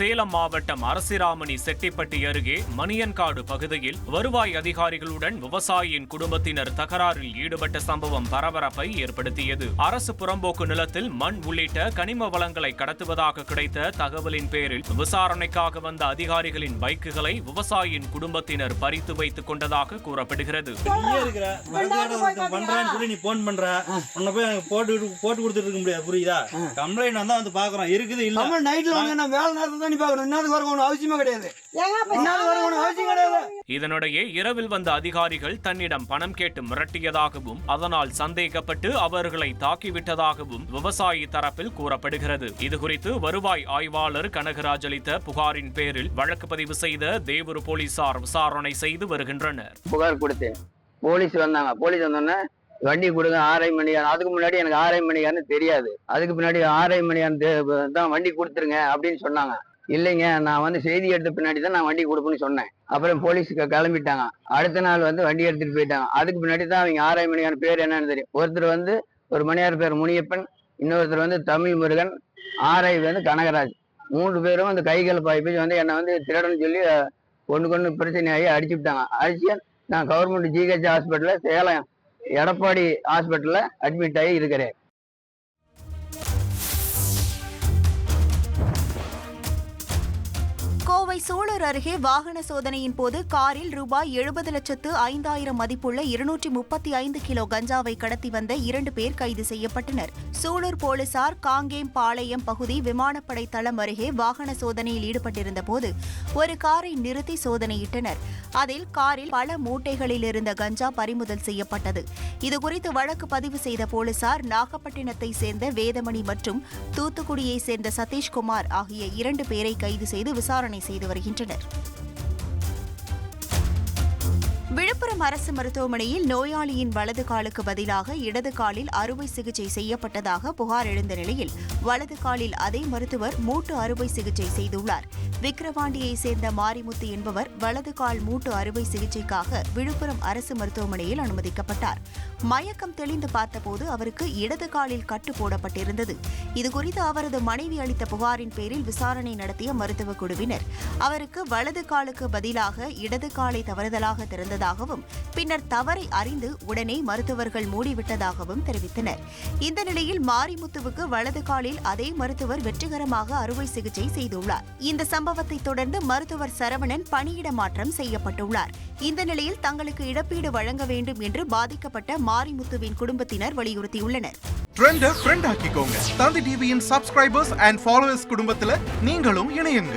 சேலம் மாவட்டம் அரசிராமணி செட்டிப்பட்டி அருகே மணியன்காடு பகுதியில் வருவாய் அதிகாரிகளுடன் விவசாயியின் குடும்பத்தினர் தகராறில் ஈடுபட்ட சம்பவம் பரபரப்பை ஏற்படுத்தியது. அரசு புறம்போக்கு நிலத்தில் மண் உள்ளிட்ட கனிம வளங்களை கடத்துவதாக கிடைத்த தகவலின் பேரில் விசாரணைக்காக வந்த அதிகாரிகளின் பைக்குகளை விவசாயியின் குடும்பத்தினர் பறித்து வைத்துக் கொண்டதாக கூறப்படுகிறது. இதனிடையே இரவில் வந்த அதிகாரிகள் தன்னிடம் பணம் கேட்டு மிரட்டியதாகவும் அதனால் சந்தேகப்பட்டு அவர்களை தாக்கிவிட்டதாகவும் விவசாயி தரப்பில் கூறப்படுகிறது. இதுகுறித்து வருவாய் ஆய்வாளர் கனகராஜ் அளித்த புகாரின் பேரில் வழக்கு பதிவு செய்த தேவூர் போலீசார் விசாரணை செய்து வருகின்றனர். புகார் கொடுத்தேன், போலீஸ் வந்தாங்க. போலீஸ் வந்தோன்னே வண்டி கொடுங்க 6:30 மணி. அதுக்கு முன்னாடி எனக்கு 6:30 மணியான்னு தெரியாது. அதுக்கு பின்னாடி 6:30 மணியான்னு தான் வண்டி கொடுத்துருங்க அப்படின்னு சொன்னாங்க. இல்லைங்க, நான் செய்தி எடுத்த பின்னாடி தான் நான் வண்டி கொடுப்பேன்னு சொன்னேன். அப்புறம் போலீஸுக்கு கிளம்பிட்டாங்க. அடுத்த நாள் வண்டி எடுத்துட்டு போயிட்டாங்க. அதுக்கு பின்னாடி தான் அவங்க 6:30 மணியான பேர் என்னன்னு தெரியும். ஒருத்தர் ஒரு மணியார் பேர் முனியப்பன், இன்னொருத்தர் தமிழ் முருகன், ஆரை கனகராஜ். 3 பேரும் கைகள் பாய்ப்பி என்னை திருடன்னு சொல்லி ஒன்று பிரச்சனையாகி அடிச்சு விட்டாங்க. அடிச்சு நான் கவர்மெண்ட் ஜிஹெச் ஹாஸ்பிட்டலில் சேலம் எடப்பாடி ஹாஸ்பிட்டலில் அட்மிட் ஆகி இருக்கிறேன். கோவை சூலூர் அருகே வாகன சோதனையின் போது காரில் ரூபாய் 70,05,000 மதிப்புள்ள 235 கிலோ கஞ்சாவை கடத்தி வந்த 2 பேர் கைது செய்யப்பட்டனர். சூலூர் போலீசார் காங்கேம் பாளையம் பகுதி விமானப்படை தளம் அருகே வாகன சோதனையில் ஈடுபட்டிருந்த போது ஒரு காரை நிறுத்தி சோதனையிட்டனர். அதில் காரில் பல மூட்டைகளில் இருந்த கஞ்சா பறிமுதல் செய்யப்பட்டது. இதுகுறித்து வழக்கு பதிவு செய்த போலீசார் நாகப்பட்டினத்தை சேர்ந்த வேதமணி மற்றும் தூத்துக்குடியை சேர்ந்த சதீஷ்குமார் ஆகிய 2 பேரை கைது செய்து விசாரணை செய்து வருகின்றனர். விழுப்புரம் அரசு மருத்துவமனையில் நோயாளியின் வலது காலுக்கு பதிலாக இடது காலில் அறுவை சிகிச்சை செய்யப்பட்டதாக புகார் எழுந்த நிலையில் வலது காலில் அதே மருத்துவர் மூட்டு அறுவை சிகிச்சை செய்துள்ளார். விக்கிரவாண்டியை சேர்ந்த மாரிமுத்து என்பவர் வலது கால் மூட்டு அறுவை சிகிச்சைக்காக விழுப்புரம் அரசு மருத்துவமனையில் அனுமதிக்கப்பட்டார். மயக்கம் தெளிந்து பார்த்தபோது அவருக்கு இடது காலில் கட்டு போடப்பட்டிருந்தது. இதுகுறித்து அவரது மனைவி அளித்த புகாரின் பேரில் விசாரணை நடத்திய மருத்துவ குழுவினர் அவருக்கு வலது காலுக்கு பதிலாக இடது காலை தவறுதலாக திறந்ததாகவும் பின்னர் தவறை அறிந்து உடனே மருத்துவர்கள் மூடிவிட்டதாகவும் தெரிவித்தனர். இந்த நிலையில் மாரிமுத்துவுக்கு வலது காலில் அதே மருத்துவர் வெற்றிகரமாக அறுவை சிகிச்சை செய்துள்ளார். இந்த சம்பவத்தை தொடர்ந்து மருத்துவர் சரவணன் பணியிட மாற்றம் செய்யப்பட்டுள்ளார். இந்த நிலையில் தங்களுக்கு இழப்பீடு வழங்க வேண்டும் என்று பாதிக்கப்பட்ட மாரிமுத்துவின் குடும்பத்தினர் வலியுறுத்தியுள்ளனர். ட்ரெண்டை ஃப்ரெண்ட் ஆக்கிக்கோங்க. தந்தி டிவியின் சப்ஸ்கிரைபர்ஸ் அண்ட் ஃபாலோவர்ஸ் குடும்பத்தில் நீங்களும் இணையுங்க.